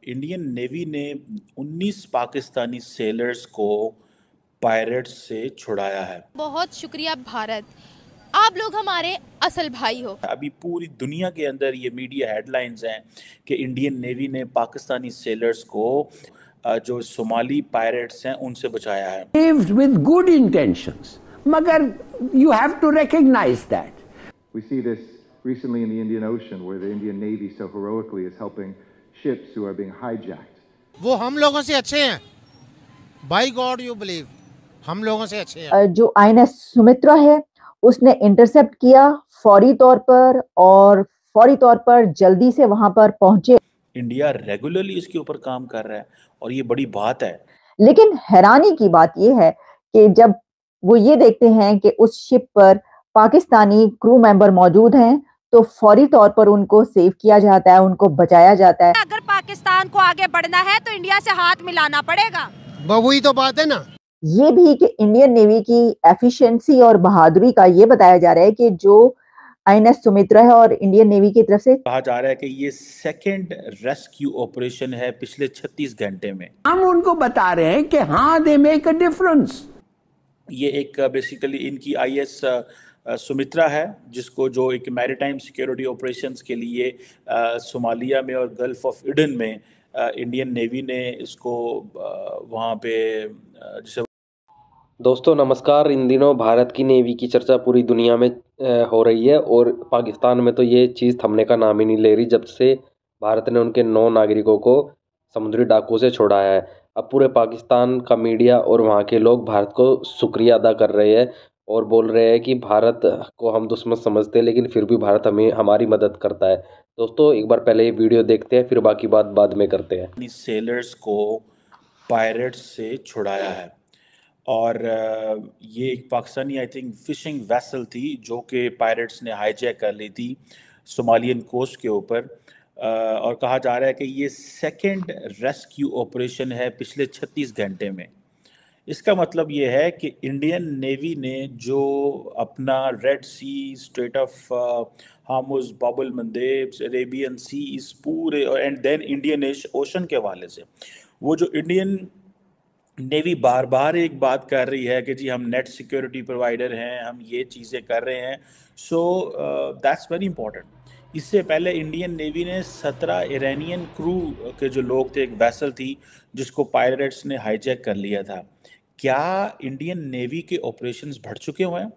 Indian navy ने 19 Pakistani sellers को pirates से छुड़ाया है। बहुत शुक्रिया भारत, आप लोग हमारे असल भाई हो। अभी पूरी दुनिया के अंदर ये मीडिया हेडलाइंस हैं कि इंडियन नेवी ने पाकिस्तानी सेलर्स को जो सोमाली पायरेट्स हैं उनसे बचाया है। Lived with good intentions, मगर you have to recognize that. We see this recently in the Indian Ocean, where the Indian Navy so heroically is helping ships who are being hijacked. वो हम लोगों से अच्छे हैं, by God you believe, हम लोगों से अच्छे हैं। जो INS सुमित्रा है उसने इंटरसेप्ट किया फौरी तौर पर, और फौरी तौर पर जल्दी से वहां पर पहुंचे। इंडिया रेगुलरली इसके ऊपर काम कर रहा है और ये बड़ी बात है। लेकिन हैरानी की बात यह है कि जब वो ये देखते हैं कि उस शिप पर पाकिस्तानी क्रू मेंबर मौजूद हैं तो फौरी तौर पर उनको सेव किया जाता है, उनको बचाया जाता है। अगर पाकिस्तान को आगे बढ़ना है तो इंडिया से हाथ मिलाना पड़ेगा। वही तो बात है ना। ये भी कि इंडियन नेवी की एफिशिएंसी और बहादुरी का ये बताया जा रहा है कि जो INS सुमित्रा है और इंडियन नेवी की तरफ से कहा जा रहा है कि ये सेकंड रेस्क्यू ऑपरेशन है पिछले 36 घंटे में। हम उनको बता रहे हैं कि हाँ, दे मेक अ डिफरेंस। ये एक बेसिकली इनकी IS सुमित्रा है, जिसको जो एक मैरीटाइम सिक्योरिटी ऑपरेशंस के लिए सोमालिया में और गल्फ ऑफ एडन में इंडियन नेवी ने इसको वहाँ पे जैसे। दोस्तों नमस्कार। इन दिनों भारत की नेवी की चर्चा पूरी दुनिया में हो रही है और पाकिस्तान में तो ये चीज़ थमने का नाम ही नहीं ले रही जब से भारत ने उनके 9 नागरिकों को समुद्री डाकुओं से छुड़ाया है। अब पूरे पाकिस्तान का मीडिया और वहाँ के लोग भारत को शुक्रिया अदा कर रहे हैं और बोल रहे हैं कि भारत को हम दुश्मन समझते हैं लेकिन फिर भी भारत हमें हमारी मदद करता है। दोस्तों एक बार पहले ये वीडियो देखते हैं, फिर बाकी बात बाद में करते हैं। सेलर्स को पायरेट्स से छुड़ाया है और ये एक Pakistani I think fishing vessel थी जो कि पायरेट्स ने हाईजैक कर ली थी सोमालियन कोस्ट के ऊपर। और कहा जा रहा है कि ये सेकंड रेस्क्यू ऑपरेशन है पिछले 36 घंटे में। इसका मतलब ये है कि इंडियन नेवी ने जो अपना Red Sea, Strait of Hormuz, Bab al मंदेब, Arabian सी, इस पूरे एंड देन इंडियन ओशन के हवाले से वो जो इंडियन नेवी बार बार एक बात कर रही है कि जी हम नेट सिक्योरिटी प्रोवाइडर हैं, हम ये चीज़ें कर रहे हैं। So that's very important. इससे पहले इंडियन नेवी ने 17 ईरानियन क्रू के जो लोग थे, एक वेसल थी जिसको पायरेट्स ने हाईजैक कर लिया था। क्या इंडियन नेवी के ऑपरेशंस बढ़ चुके हुए हैं?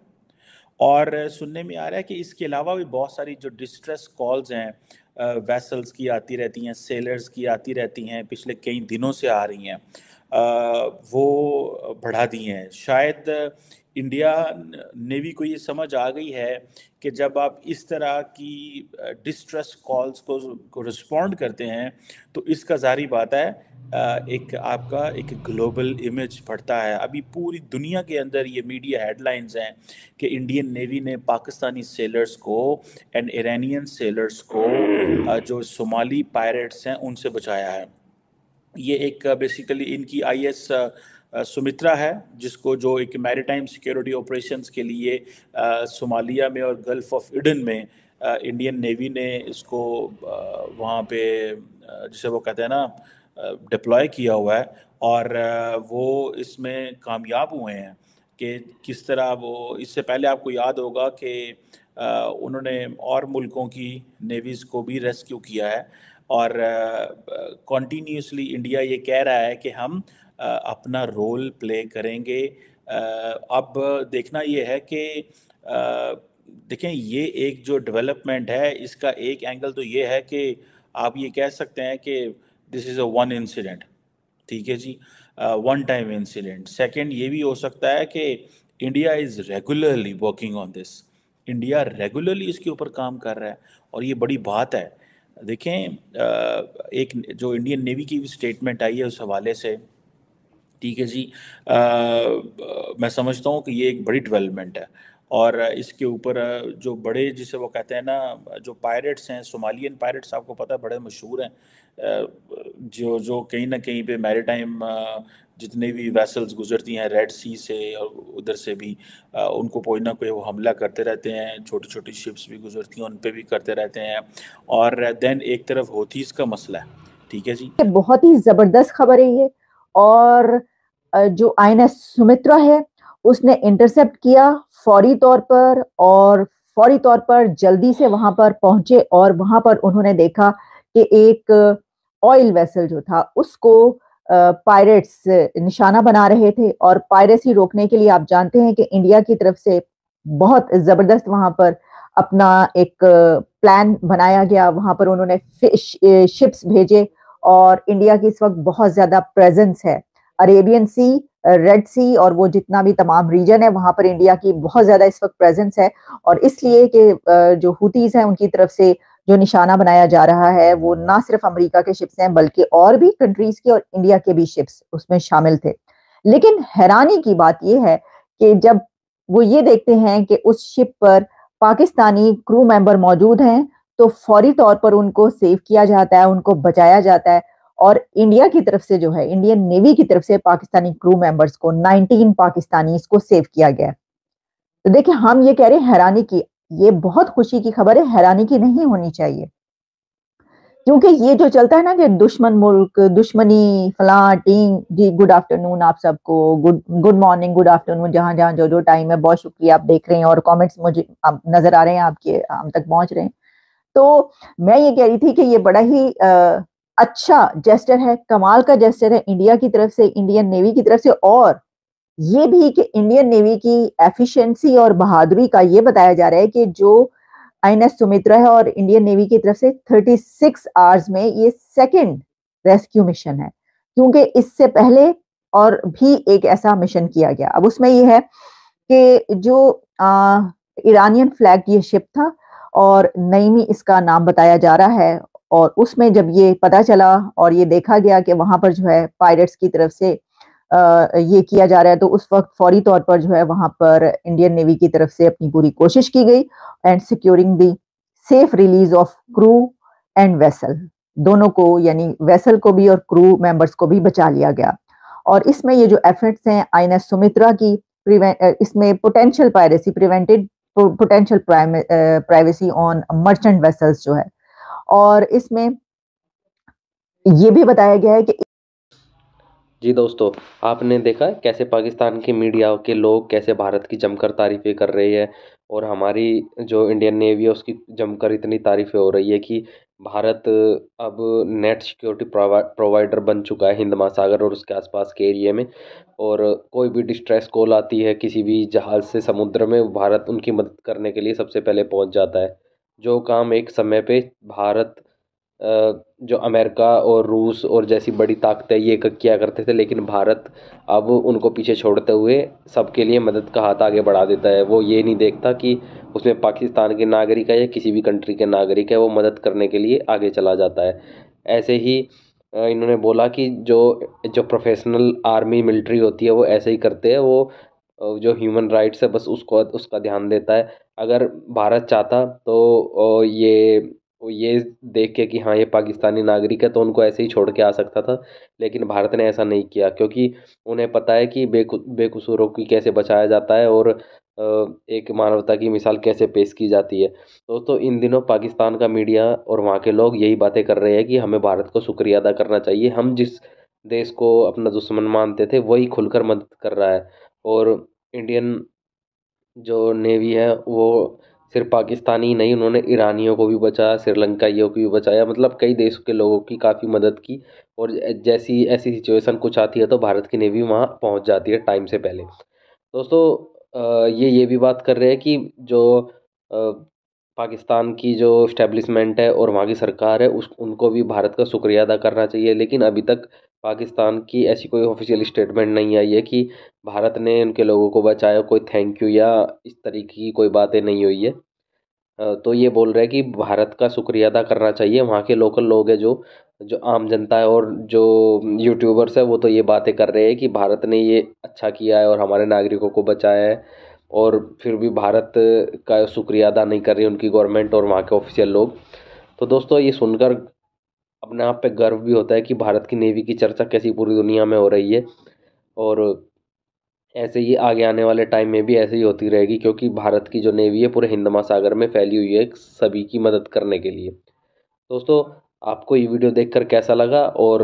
और सुनने में आ रहा है कि इसके अलावा भी बहुत सारी जो डिस्ट्रेस कॉल्स हैं वेसल्स की आती रहती हैं, सेलर्स की आती रहती हैं, पिछले कई दिनों से आ रही हैं, वो बढ़ा दी हैं। शायद इंडिया नेवी को ये समझ आ गई है कि जब आप इस तरह की डिस्ट्रेस कॉल्स को रिस्पॉन्ड करते हैं तो इसका जारी बात है एक आपका एक ग्लोबल इमेज बढ़ता है। अभी पूरी दुनिया के अंदर ये मीडिया हेडलाइंस हैं कि इंडियन नेवी ने पाकिस्तानी सेलर्स को एंड ईरानियन सेलर्स को जो सोमाली पायरेट्स हैं उनसे बचाया है। ये एक बेसिकली इनकी IS सुमित्रा है, जिसको जो एक मैरीटाइम सिक्योरिटी ऑपरेशंस के लिए सोमालिया में और गल्फ ऑफ एडन में इंडियन नेवी ने इसको वहाँ पे जिसे वो कहते हैं ना डिप्लॉय किया हुआ है और वो इसमें कामयाब हुए हैं कि किस तरह वो। इससे पहले आपको याद होगा कि उन्होंने और मुल्कों की नेवीज़ को भी रेस्क्यू किया है और कॉन्टीन्यूसली इंडिया ये कह रहा है कि हम अपना रोल प्ले करेंगे। अब देखना ये है कि देखें, ये एक जो डेवलपमेंट है इसका एक एंगल तो ये है कि आप ये कह सकते हैं कि this is a one incident, ठीक है जी, वन टाइम इंसिडेंट। सेकंड ये भी हो सकता है कि India is regularly working on this, India regularly इसके ऊपर काम कर रहा है और ये बड़ी बात है। देखें, एक जो इंडियन नेवी की भी स्टेटमेंट आई है उस हवाले से, ठीक है जी, मैं समझता हूँ कि ये एक बड़ी डेवलपमेंट है और इसके ऊपर जो बड़े जिसे वो कहते हैं ना जो पायरेट्स हैं, सोमालियन पायरेट्स आपको पता है बड़े मशहूर हैं, जो जो कहीं ना कहीं पे मैरीटाइम जितने भी वेसल्स गुजरती हैं रेड सी से और उधर से भी उनको कोई ना कोई वो हमला करते रहते हैं। छोटी छोटी शिप्स भी गुजरती हैं, उन पे भी करते रहते हैं। और देन एक तरफ हौथीज़ का मसला है ठीक है जी। ये बहुत ही जबरदस्त खबर है ये। और जो INS सुमित्रा है उसने इंटरसेप्ट किया फौरी तौर पर, और फौरी तौर पर जल्दी से वहां पर पहुंचे, और वहां पर उन्होंने देखा कि एक ऑयल वेसल जो था उसको पायरेट्स निशाना बना रहे थे। और पायरेसी रोकने के लिए आप जानते हैं कि इंडिया की तरफ से बहुत जबरदस्त वहां पर अपना एक प्लान बनाया गया। वहां पर उन्होंने शिप्स भेजे, और इंडिया की इस वक्त बहुत ज्यादा प्रेजेंस है अरेबियन सी, रेड सी, और वो जितना भी तमाम रीजन है वहां पर इंडिया की बहुत ज्यादा इस वक्त प्रेजेंस है। और इसलिए कि जो हुतीज हैं उनकी तरफ से जो निशाना बनाया जा रहा है वो ना सिर्फ अमेरिका के शिप्स हैं बल्कि और भी कंट्रीज के और इंडिया के भी शिप्स उसमें शामिल थे। लेकिन हैरानी की बात यह है कि जब वो ये देखते हैं कि उस शिप पर पाकिस्तानी क्रू मेंबर मौजूद हैं तो फौरी तौर पर उनको सेव किया जाता है, उनको बचाया जाता है। और इंडिया की तरफ से जो है, इंडियन नेवी की तरफ से पाकिस्तानी क्रू मेंबर्स को 19 पाकिस्तानी को सेव किया गया। तो देखिए, हम ये कह रहे हैं हैरानी की, ये बहुत खुशी की खबर है, हैरानी की नहीं होनी चाहिए। क्योंकि ये जो चलता है ना कि दुश्मन मुल्क, दुश्मनी, फलां टीम जी, गुड आफ्टरनून आप सबको, गुड मॉर्निंग, गुड आफ्टरनून, जहां जहां जो जो टाइम है, बहुत शुक्रिया आप देख रहे हैं और कमेंट्स मुझे नजर आ रहे हैं आपके, हम तक पहुंच रहे हैं। तो मैं ये कह रही थी कि ये बड़ा ही अच्छा जेस्टर है, कमाल का जेस्टर है इंडिया की तरफ से, इंडियन नेवी की तरफ से। और ये भी कि इंडियन नेवी की एफिशिएंसी और बहादुरी का ये बताया जा रहा है कि जो INS सुमित्रा है और इंडियन नेवी की तरफ से 36 आवर्स में ये सेकंड रेस्क्यू मिशन है। क्योंकि इससे पहले और भी एक ऐसा मिशन किया गया। अब उसमें ये है कि जो ईरानियन फ्लैग ये शिप था और नईमी इसका नाम बताया जा रहा है। और उसमें जब ये पता चला और ये देखा गया कि वहां पर जो है पायरेट्स की तरफ से ये किया जा रहा है, तो उस वक्त फौरी तौर पर जो है वहां पर इंडियन नेवी की तरफ से अपनी पूरी कोशिश की गई and securing the safe release of crew and vessel, दोनों को, यानी वेसल को भी और क्रू मेंबर्स को भी बचा लिया गया। और इसमें ये जो एफर्ट्स हैं INS सुमित्रा की, इसमें potential piracy prevented, potential privacy on merchant vessels जो है। और इसमें ये भी बताया गया है कि जी दोस्तों, आपने देखा कैसे पाकिस्तान की मीडिया के लोग कैसे भारत की जमकर तारीफ़ें कर रहे हैं, और हमारी जो इंडियन नेवी है उसकी जमकर इतनी तारीफ़ें हो रही है कि भारत अब नेट सिक्योरिटी प्रोवाइडर बन चुका है हिंद महासागर और उसके आसपास के एरिया में। और कोई भी डिस्ट्रेस कॉल आती है किसी भी जहाज़ से समुद्र में, भारत उनकी मदद करने के लिए सबसे पहले पहुंच जाता है। जो काम एक समय पे भारत जो अमेरिका और रूस और जैसी बड़ी ताकतें ये किया करते थे, लेकिन भारत अब उनको पीछे छोड़ते हुए सबके लिए मदद का हाथ आगे बढ़ा देता है। वो ये नहीं देखता कि उसमें पाकिस्तान के नागरिक है या किसी भी कंट्री के नागरिक है, वो मदद करने के लिए आगे चला जाता है। ऐसे ही इन्होंने बोला कि जो जो प्रोफेशनल आर्मी मिलिट्री होती है वो ऐसे ही करते हैं, वो जो ह्यूमन राइट्स है बस उसको उसका ध्यान देता है। अगर भारत चाहता तो ये देख के कि हाँ ये पाकिस्तानी नागरिक है तो उनको ऐसे ही छोड़ के आ सकता था, लेकिन भारत ने ऐसा नहीं किया क्योंकि उन्हें पता है कि बेकसूरों की कैसे बचाया जाता है और एक मानवता की मिसाल कैसे पेश की जाती है। दोस्तों, इन दिनों पाकिस्तान का मीडिया और वहाँ के लोग यही बातें कर रहे हैं कि हमें भारत को शुक्रिया अदा करना चाहिए। हम जिस देश को अपना दुश्मन मानते थे वही खुलकर मदद कर रहा है। और इंडियन जो नेवी है वो सिर्फ पाकिस्तानी ही नहीं, उन्होंने ईरानियों को भी बचाया, श्रीलंकाइयों को भी बचाया, मतलब कई देशों के लोगों की काफ़ी मदद की। और जैसी ऐसी सिचुएशन कुछ आती है तो भारत की नेवी वहाँ पहुँच जाती है टाइम से पहले। दोस्तों, ये भी बात कर रहे हैं कि जो पाकिस्तान की जो इस्टेब्लिशमेंट है और वहाँ की सरकार है उस उनको भी भारत का शुक्रिया अदा करना चाहिए, लेकिन अभी तक पाकिस्तान की ऐसी कोई ऑफिशियल स्टेटमेंट नहीं आई है कि भारत ने उनके लोगों को बचाया, कोई थैंक यू या इस तरीके की कोई बातें नहीं हुई है। तो ये बोल रहे हैं कि भारत का शुक्रिया अदा करना चाहिए। वहाँ के लोकल लोग हैं, जो जो आम जनता है और जो यूट्यूबर्स है वो तो ये बातें कर रहे हैं कि भारत ने ये अच्छा किया है और हमारे नागरिकों को बचाया है, और फिर भी भारत का शुक्रिया अदा नहीं कर रही उनकी गवर्नमेंट और वहाँ के ऑफिशियल लोग। तो दोस्तों, ये सुनकर अपने आप पे गर्व भी होता है कि भारत की नेवी की चर्चा कैसी पूरी दुनिया में हो रही है, और ऐसे ही आगे आने वाले टाइम में भी ऐसे ही होती रहेगी क्योंकि भारत की जो नेवी है पूरे हिंद महासागर में फैली हुई है सभी की मदद करने के लिए। दोस्तों, आपको ये वीडियो देखकर कैसा लगा और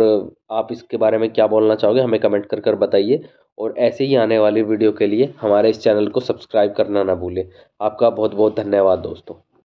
आप इसके बारे में क्या बोलना चाहोगे, हमें कमेंट कर कर बताइए। और ऐसे ही आने वाली वीडियो के लिए हमारे इस चैनल को सब्सक्राइब करना ना भूलें। आपका बहुत बहुत धन्यवाद दोस्तों।